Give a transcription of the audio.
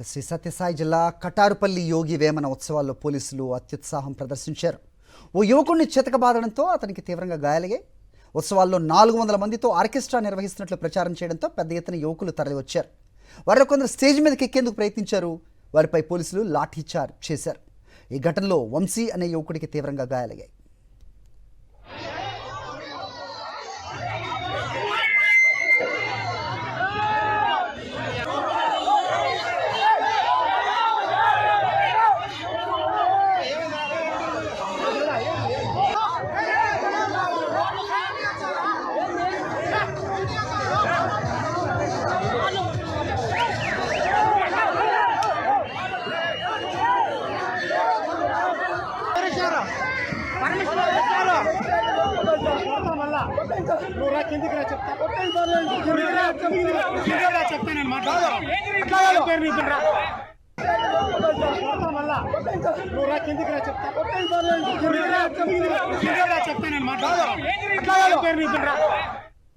శ్రీ సత్యసాయి జిల్లా కటారుపల్లి యోగి వేమన ఉత్సవాల్లో పోలీసులు అత్యుత్సాహం ప్రదర్శించారు. ఓ యువకుడిని చితకబాదడంతో అతనికి తీవ్రంగా గాయాలయ్యాయి. ఉత్సవాల్లో 400 మందితో ఆర్కెస్ట్రా నిర్వహిస్తున్నట్లు ప్రచారం చేయడంతో పెద్ద ఎత్తున యువకులు తరలివచ్చారు. వారిలో కొందరు స్టేజ్ మీదకి ఎక్కేందుకు ప్రయత్నించారు. వారిపై పోలీసులు లాఠీచార్జ్ చేశారు. ఈ ఘటనలో వంశీ అనే యువకుడికి తీవ్రంగా గాయాలయ్యాయి. చెప్తాను